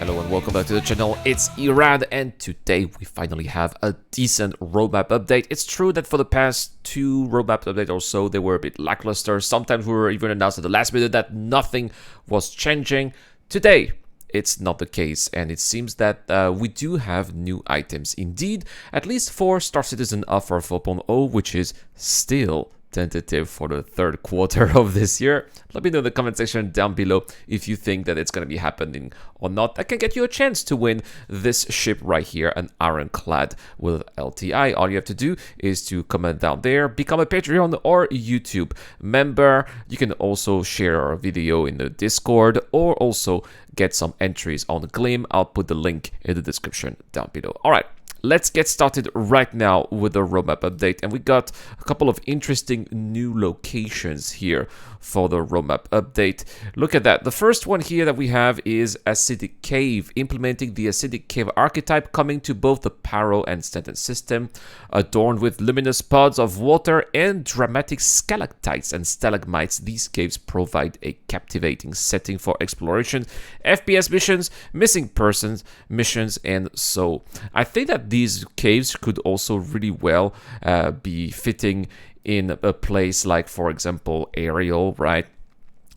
Hello and welcome back to the channel. It's Iran, and today we finally have a decent roadmap update. It's true that for the past two roadmap updates or so, they were a bit lackluster. Sometimes we were even announced at the last minute that nothing was changing. Today, it's not the case, and it seems that we do have new items indeed, at least for Star Citizen Alpha 4.0, which is still tentative for the third quarter of this year. Let me know in the comment section down below if you think that it's going to be happening or not. That can get you a chance to win this ship right here, an Ironclad with LTI. All you have to do is to comment down there, become a Patreon or YouTube member. You can also share our video in the Discord or also get some entries on Gleam. I'll put the link in the description down below. All right. Let's get started right now with the roadmap update, and we got a couple of interesting new locations here for the roadmap update. Look at that. The first one here that we have is Acidic Cave, implementing the Acidic Cave archetype coming to both the Paro and Stanton system, adorned with luminous pods of water and dramatic stalactites and stalagmites. These caves provide a captivating setting for exploration, FPS missions, missing persons missions, and so I think that these caves could also really well be fitting in a place like, for example, Ariel, right?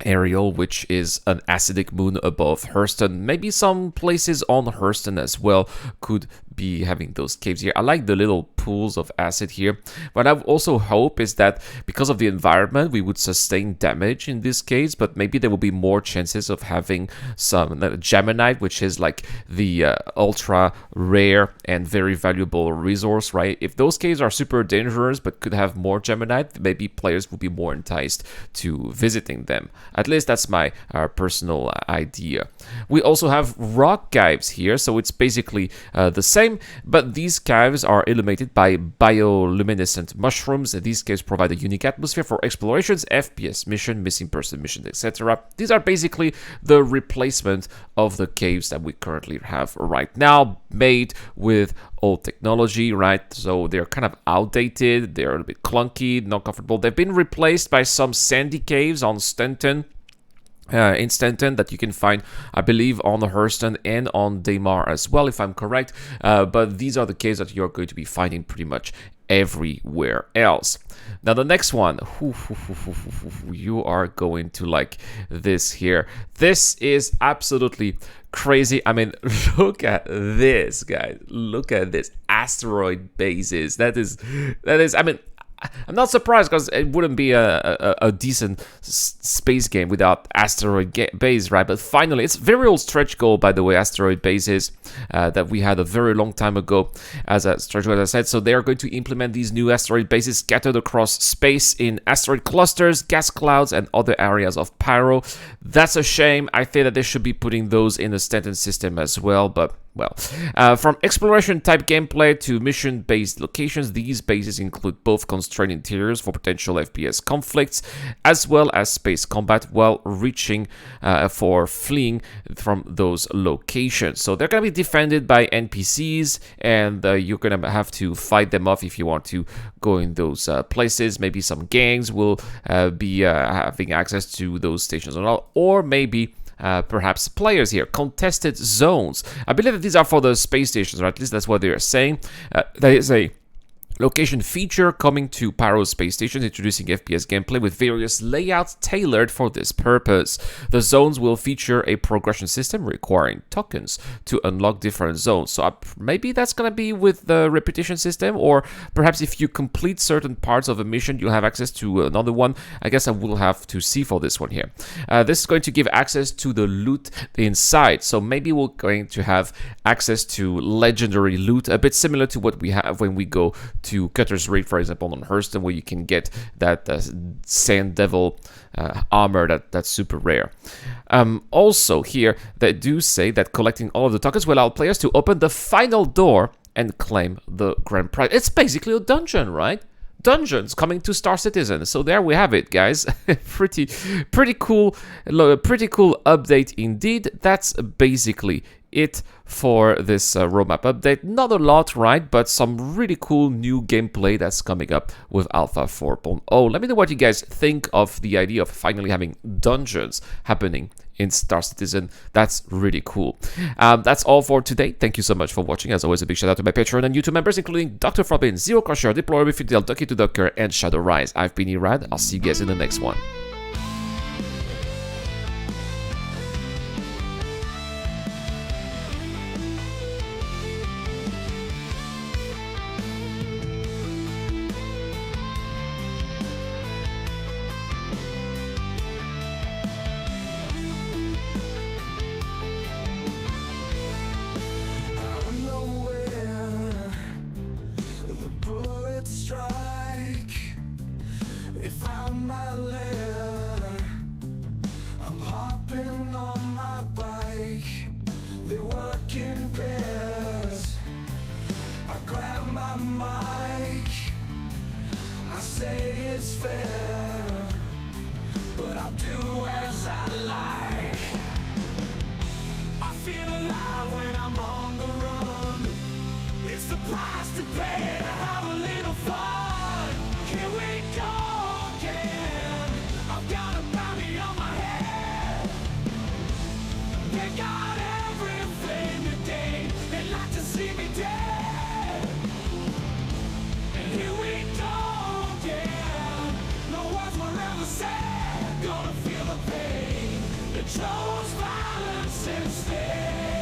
Ariel, which is an acidic moon above Hurston. Maybe some places on Hurston as well could be having those caves here. I like the little pools of acid here. What I also hope is that because of the environment, we would sustain damage in this case, but maybe there will be more chances of having some Geminite, which is like the ultra rare and very valuable resource, right? If those caves are super dangerous but could have more Geminite, maybe players will be more enticed to visiting them. At least that's my personal idea. We also have rock caves here, so it's basically the same, but these caves are illuminated by bioluminescent mushrooms. These caves provide a unique atmosphere for explorations, FPS mission, missing person missions, etc. These are basically the replacement of the caves that we currently have right now, made with old technology, right? So they're kind of outdated, they're a bit clunky, not comfortable. They've been replaced by some sandy caves on Stanton. In Stanton that you can find, I believe, on Hurston and on Daymar as well, if I'm correct. But these are the caves that you're going to be finding pretty much everywhere else. Now the next one, you are going to like this here. This is absolutely crazy. I mean, look at this, guys. Look at this. Asteroid bases. That is. I mean, I'm not surprised because it wouldn't be a decent space game without Asteroid Base, right? But finally, it's a very old stretch goal, by the way, Asteroid Bases, that we had a very long time ago as a stretch goal, as I said. So they are going to implement these new Asteroid Bases scattered across space in asteroid clusters, gas clouds, and other areas of Pyro. That's a shame. I think that they should be putting those in the Stanton system as well, but well, from exploration type gameplay to mission based locations, these bases include both constrained interiors for potential FPS conflicts as well as space combat while reaching for fleeing from those locations. So they're going to be defended by NPCs, and you're going to have to fight them off if you want to go in those places. Maybe some gangs will be having access to those stations or maybe perhaps players here. Contested zones. I believe that these are for the space stations, or at least that's what they are saying. That is a location feature coming to Pyro space stations, introducing FPS gameplay with various layouts tailored for this purpose. The zones will feature a progression system requiring tokens to unlock different zones. So maybe that's going to be with the repetition system, or perhaps if you complete certain parts of a mission, you'll have access to another one. I guess I will have to see for this one here. This is going to give access to the loot inside. So maybe we're going to have access to legendary loot, a bit similar to what we have when we go to Cutter's Raid, for example, on Hurston, where you can get that Sand Devil armor that's super rare. Also here, they do say that collecting all of the tokens will allow players to open the final door and claim the grand prize. It's basically a dungeon, right? Dungeons coming to Star Citizen. So there we have it, guys. pretty cool update indeed. That's basically it for this roadmap update. Not a lot, right? But some really cool new gameplay that's coming up with Alpha 4.0. Let me know what you guys think of the idea of finally having dungeons happening in Star Citizen. That's really cool. That's all for today. Thank you so much for watching. As always, a big shout out to my Patreon and YouTube members, including Dr. Frobin, Zero Crusher, Deplorable Fidel, Ducky to Ducker, and Shadow Rise. I've been Irad. I'll see you guys in the next one. It's fair, but I'll do as I like. I feel alive when I'm on the run. It's the price to pay to have a little fun. Here we go again. I've got a bounty on my head. They got everything today. They'd like to see me dead. And here we go again. No words were ever said. Gonna feel the pain. It chose violence instead.